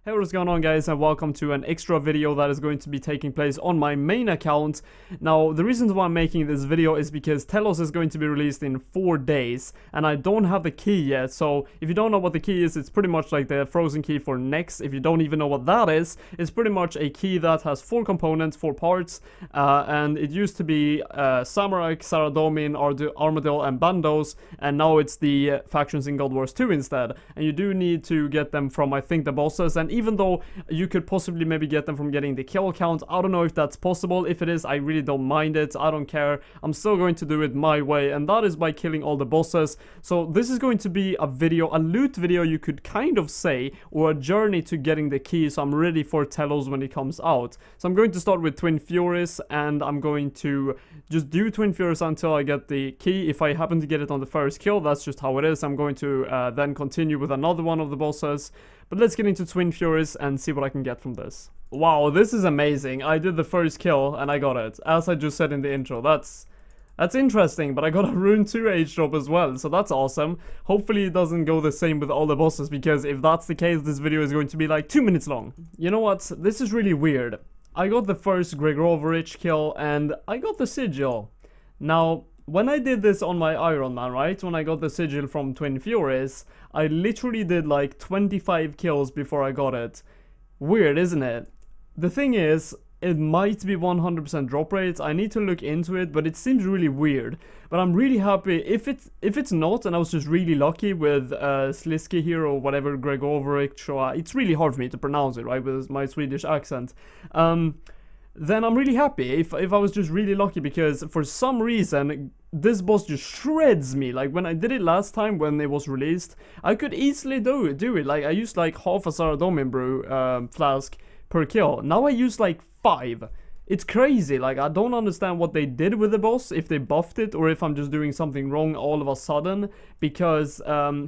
Hey, what's going on, guys, and welcome to an extra video that is going to be taking place on my main account. Now, the reason why I'm making this video is because Telos is going to be released in 4 days, and I don't have the key yet. So if you don't know what the key is, it's pretty much like the frozen key for next. If you don't even know what that is, it's pretty much a key that has 4 components, 4 parts, and it used to be Samurai, Saradomin, Armadillo, and Bandos, and now it's the factions in God Wars 2 instead. And you do need to get them from, I think, the bosses, and even though you could possibly maybe get them from getting the kill count, I don't know if that's possible. If it is, I really don't mind it. I don't care. I'm still going to do it my way, and that is by killing all the bosses. So this is going to be a video, a loot video, you could kind of say, or a journey to getting the key. So I'm ready for Telos when it comes out. So I'm going to start with Twin Furies, and I'm going to just do Twin Furies until I get the key. If I happen to get it on the first kill, that's just how it is. I'm going to then continue with another one of the bosses. But let's get into Twin Furies and see what I can get from this. Wow, this is amazing. I did the first kill and I got it, as I just said in the intro. That's interesting, but I got a Rune 2 age drop as well, so that's awesome. Hopefully it doesn't go the same with all the bosses, because if that's the case, this video is going to be like 2 minutes long. You know what? This is really weird. I got the first Gregorovich kill and I got the sigil. Now, when I did this on my Iron Man, right, when I got the sigil from Twin Furies, I literally did like 25 kills before I got it. Weird, isn't it? The thing is, it might be 100% drop rates. I need to look into it, but it seems really weird. But I'm really happy if it's not, and I was just really lucky with Slisky here, or whatever, Gregorovich. It's really hard for me to pronounce it, right, with my Swedish accent. Then I'm really happy if I was just really lucky, because for some reason this boss just shreds me. Like when I did it last time when it was released, I could easily do it. Like I used like half a Saradomin brew flask per kill. Now I use like 5. It's crazy. Like I don't understand what they did with the boss, if they buffed it or if I'm just doing something wrong all of a sudden, because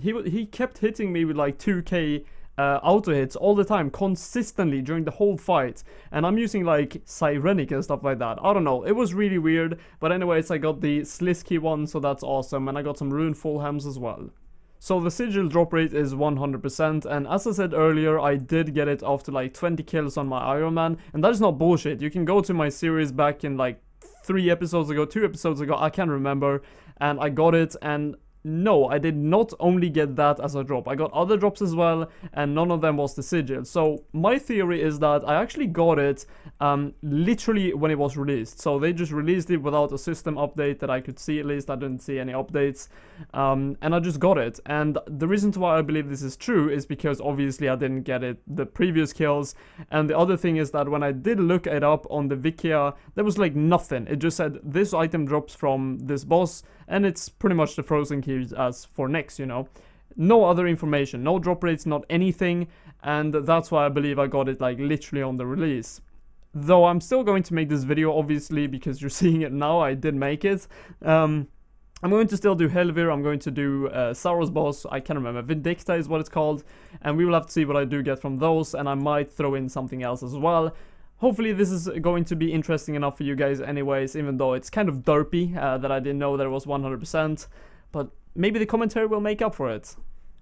he kept hitting me with like 2k auto hits all the time, consistently during the whole fight, and I'm using like Sirenic and stuff like that. I don't know, it was really weird, but anyways, I got the Slisky one, so that's awesome, and I got some Rune full hems as well. So the sigil drop rate is 100%, and as I said earlier, I did get it after like 20 kills on my Iron Man, and that is not bullshit. You can go to my series back in like 2 episodes ago, I can't remember, and I got it. And no, I did not only get that as a drop. I got other drops as well, and none of them was the sigil. So my theory is that I actually got it literally when it was released. So they just released it without a system update that I could see. At least I didn't see any updates, and I just got it. And the reason why I believe this is true is because obviously I didn't get it the previous kills. And the other thing is that when I did look it up on the Wikia, there was like nothing. It just said this item drops from this boss, and it's pretty much the frozen key as for next, you know. No other information, no drop rates, not anything, and that's why I believe I got it like literally on the release. Though I'm still going to make this video, obviously, because you're seeing it now. I did make it. I'm going to still do Helvir, I'm going to do Sauros boss, I can't remember, Vindicta is what it's called, and we will have to see what I do get from those, and I might throw in something else as well. Hopefully this is going to be interesting enough for you guys anyways, even though it's kind of derpy that I didn't know that it was 100%, but maybe the commentary will make up for it.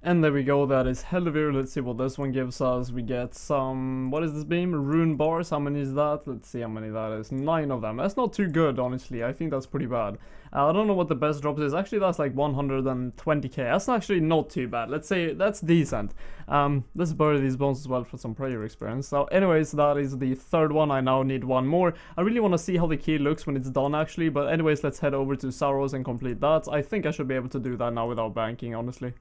And there we go, that is Helvir. Let's see what this one gives us. We get some, what is this beam? Rune bars, how many is that? Let's see how many that is. 9 of them. That's not too good, honestly. I think that's pretty bad. I don't know what the best drops is. Actually, that's like 120k. That's actually not too bad. Let's say that's decent. Let's bury these bones as well for some prayer experience. So anyways, that is the third one. I now need one more. I really want to see how the key looks when it's done, actually. But anyways, let's head over to Sauros and complete that. I think I should be able to do that now without banking, honestly.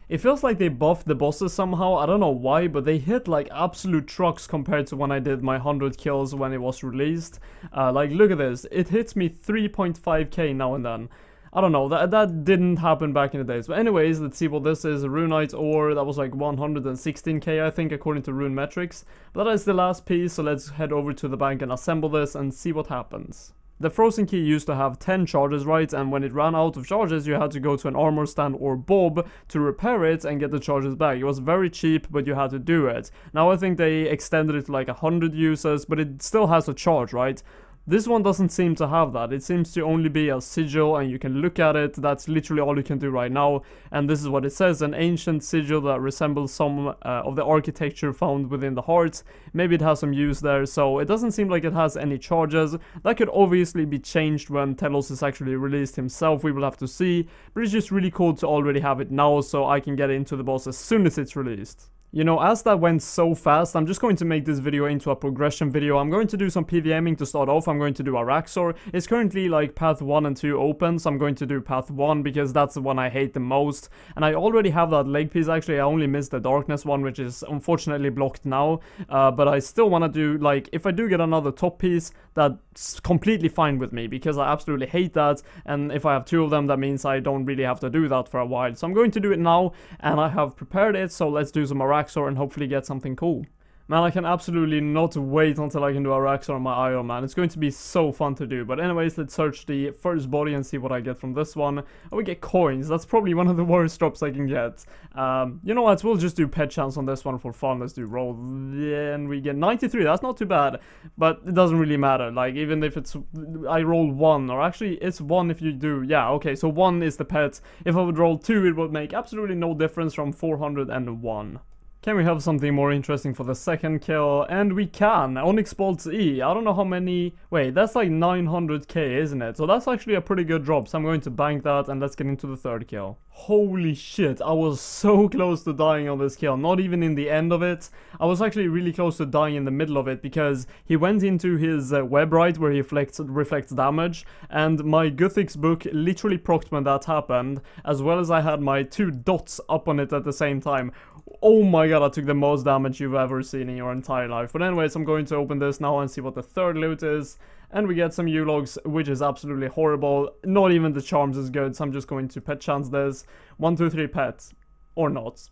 It feels like they buffed the bosses somehow. I don't know why, but they hit like absolute trucks compared to when I did my 100 kills when it was released. Like, look at this. It hits me 3.5k now and then. I don't know, that didn't happen back in the days. But anyways, let's see what this is. A Runite ore, that was like 116k, I think, according to Rune Metrics. But that is the last piece, so let's head over to the bank and assemble this and see what happens. The frozen key used to have 10 charges, right, and when it ran out of charges you had to go to an armor stand or Bob to repair it and get the charges back. It was very cheap, but you had to do it. Now I think they extended it to like 100 uses, but it still has a charge, right? This one doesn't seem to have that. It seems to only be a sigil and you can look at it. That's literally all you can do right now. And this is what it says: an ancient sigil that resembles some of the architecture found within the hearts. Maybe it has some use there. So it doesn't seem like it has any charges. That could obviously be changed when Telos is actually released himself. We will have to see. But it's just really cool to already have it now so I can get into the boss as soon as it's released. You know, as that went so fast, I'm just going to make this video into a progression video. I'm going to do some PVMing to start off. I'm going to do Araxor. It's currently like path 1 and 2 open, so I'm going to do path 1 because that's the one I hate the most. And I already have that leg piece. Actually, I only missed the darkness one, which is unfortunately blocked now. But I still want to do, like, if I do get another top piece, that's completely fine with me because I absolutely hate that. And if I have 2 of them, that means I don't really have to do that for a while. So I'm going to do it now, and I have prepared it, so let's do some Araxor and hopefully get something cool. Man, I can absolutely not wait until I can do Araxor on my Iron Man. It's going to be so fun to do. But anyways, let's search the first body and see what I get from this one. Oh, we get coins. That's probably one of the worst drops I can get. You know what? We'll just do pet chance on this one for fun. Let's do roll. Then we get 93. That's not too bad. But it doesn't really matter. Like, even if it's... I roll 1. Or actually, it's 1 if you do... Yeah, okay. So 1 is the pet. If I would roll 2, it would make absolutely no difference from 401. Can we have something more interesting for the second kill? And we can! Onyx Bolts E. I don't know how many... Wait, that's like 900k, isn't it? So that's actually a pretty good drop. So I'm going to bank that and let's get into the third kill. Holy shit, I was so close to dying on this kill. Not even in the end of it. I was actually really close to dying in the middle of it because he went into his web right where he reflects damage. And my Guthix book literally procced when that happened. As well as I had my 2 dots up on it at the same time. Oh my god, I took the most damage you've ever seen in your entire life. But anyways, I'm going to open this now and see what the third loot is. And we get some U-logs, which is absolutely horrible. Not even the charms is good, so I'm just going to pet chance this. 1, 2, 3 pets. Or not.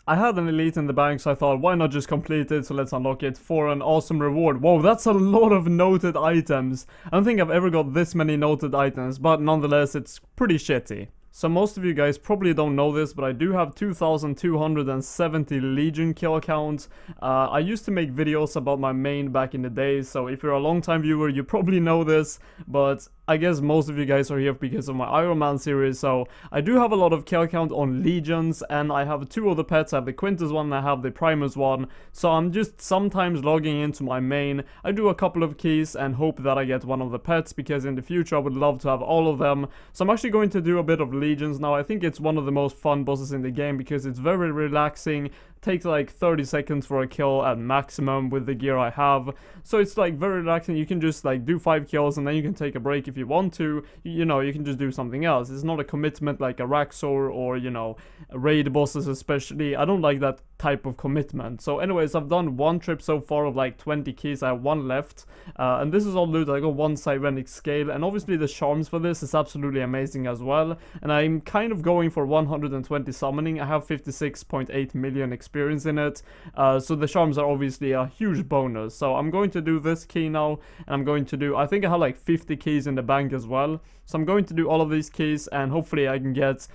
I had an elite in the bank, so I thought, why not just complete it? So let's unlock it for an awesome reward. Whoa, that's a lot of noted items. I don't think I've ever got this many noted items, but nonetheless, it's pretty shitty. So most of you guys probably don't know this, but I do have 2,270 Legion kill count. I used to make videos about my main back in the day, so if you're a long-time viewer, you probably know this, but I guess most of you guys are here because of my Iron Man series, so I do have a lot of kill count on Legions, and I have 2 other pets. I have the Quintus one and I have the Primus one, so I'm just sometimes logging into my main. I do a couple of keys and hope that I get one of the pets, because in the future I would love to have all of them. So I'm actually going to do a bit of Legions now. I think it's one of the most fun bosses in the game because it's very relaxing. Takes like 30 seconds for a kill at maximum with the gear I have, so it's like very relaxing. You can just like do 5 kills and then you can take a break if you want to. You know, you can just do something else. It's not a commitment like Araxor or, you know, raid bosses especially. I don't like that type of commitment. So anyways, I've done 1 trip so far of like 20 keys. I have 1 left, and this is all loot. I got 1 Cyrenic scale, and obviously the charms for this is absolutely amazing as well. And I'm kind of going for 120 summoning. I have 56.8 million experience in it, so the charms are obviously a huge bonus. So I'm going to do this key now, and I'm going to do, I think I have like 50 keys in the bank as well. So I'm going to do all of these keys, and hopefully I can get...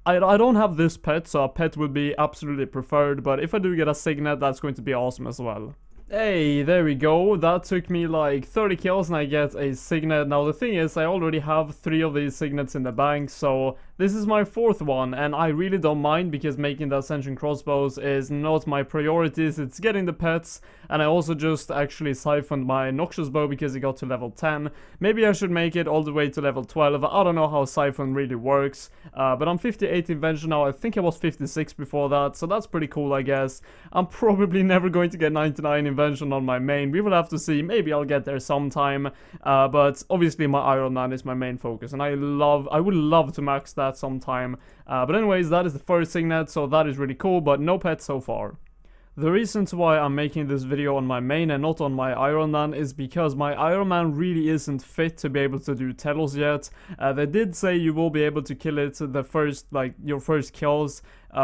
I don't have this pet, so a pet would be absolutely preferred, but if I do get a Signet, that's going to be awesome as well. Hey, there we go. That took me like 30 kills and I get a Signet. Now the thing is, I already have 3 of these Signets in the bank, so this is my 4th one, and I really don't mind because making the Ascension crossbows is not my priorities. It's getting the pets, and I also just actually siphoned my Noxious bow because it got to level 10. Maybe I should make it all the way to level 12. I don't know how siphon really works, but I'm 58 invention now. I think I was 56 before that, so that's pretty cool, I guess. I'm probably never going to get 99 invention on my main. We will have to see. Maybe I'll get there sometime, but obviously my Iron Man is my main focus, and I would love to max that sometime. But anyways, that is the first Signet, so that is really cool, but no pets so far. The reasons why I'm making this video on my main and not on my Iron Man is because my Iron Man really isn't fit to be able to do Telos yet. They did say you will be able to kill it the first, like, your first kills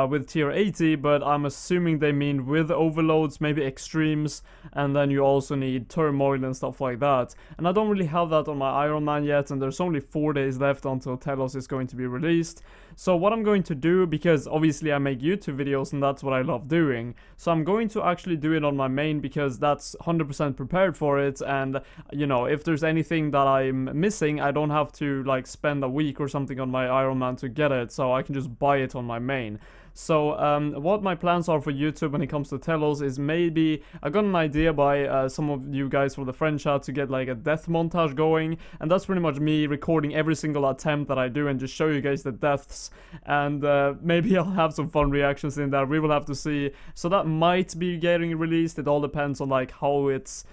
with tier 80, but I'm assuming they mean with overloads, maybe extremes, and then you also need turmoil and stuff like that. And I don't really have that on my Iron Man yet, and there's only 4 days left until Telos is going to be released. So what I'm going to do, because obviously I make YouTube videos and that's what I love doing, so I'm going to actually do it on my main because that's 100% prepared for it, and you know, if there's anything that I'm missing, I don't have to like spend a week or something on my Iron Man to get it, so I can just buy it on my main. So what my plans are for YouTube when it comes to Telos is maybe I got an idea by some of you guys for the Friendchat to get like a death montage going, and that's pretty much me recording every single attempt that I do and just show you guys the deaths, and maybe I'll have some fun reactions in there. We will have to see. So that might be getting released. It all depends on like how it's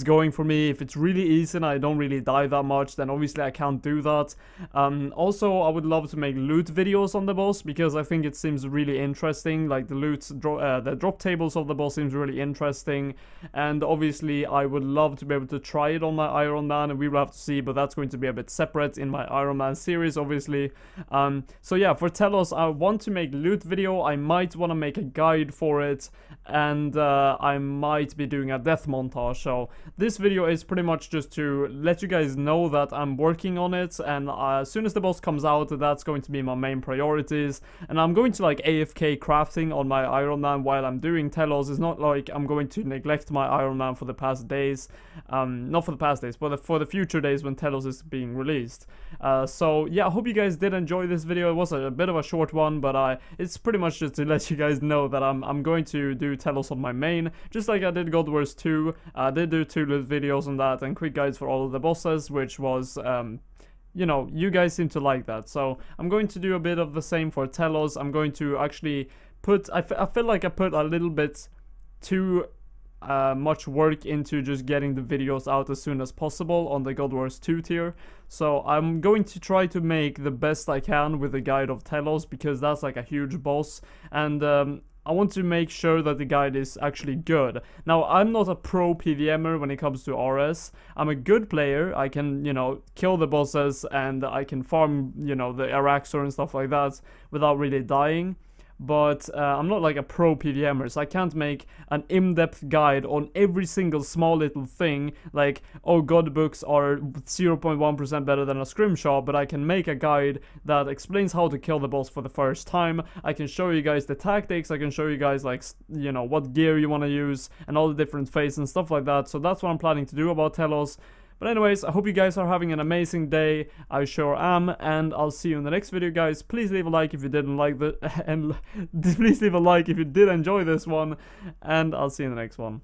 going for me. If it's really easy and I don't really die that much, then obviously I can't do that. Also, I would love to make loot videos on the boss because I think it seems really interesting. Like the the drop tables of the boss seems really interesting, and obviously I would love to be able to try it on my Iron Man, and we will have to see, but that's going to be a bit separate in my Iron Man series, obviously. So yeah, for Telos, I want to make loot video. I might want to make a guide for it, and I might be doing a death montage. So this video is pretty much just to let you guys know that I'm working on it, and as soon as the boss comes out, that's going to be my main priorities. And I'm going to like AFK crafting on my Iron Man while I'm doing Telos. It's not like I'm going to neglect my Iron Man for the past days, not for the past days, but for the future days when Telos is being released. So yeah, I hope you guys did enjoy this video. It was a bit of a short one, but it's pretty much just to let you guys know that I'm going to do Telos on my main, just like I did God Wars 2. I did do 2 little videos on that and quick guides for all of the bosses, which was you know, you guys seem to like that. So I'm going to do a bit of the same for Telos. I'm going to actually put, I feel like I put a little bit too much work into just getting the videos out as soon as possible on the God Wars 2 tier. So I'm going to try to make the best I can with the guide of Telos, because that's like a huge boss, and I want to make sure that the guide is actually good. Now, I'm not a pro PVMer when it comes to RS. I'm a good player. I can, you know, kill the bosses, and I can farm, you know, the Araxor and stuff like that without really dying. But I'm not like a pro PVMer, so I can't make an in-depth guide on every single small little thing, like, oh, god books are 0.1% better than a scrimshaw, but I can make a guide that explains how to kill the boss for the first time. I can show you guys the tactics, I can show you guys, like, you know, what gear you want to use, and all the different phases and stuff like that. So that's what I'm planning to do about Telos. But anyways, I hope you guys are having an amazing day. I sure am, and I'll see you in the next video, guys. Please leave a like if you didn't like the and please leave a like if you did enjoy this one, and I'll see you in the next one.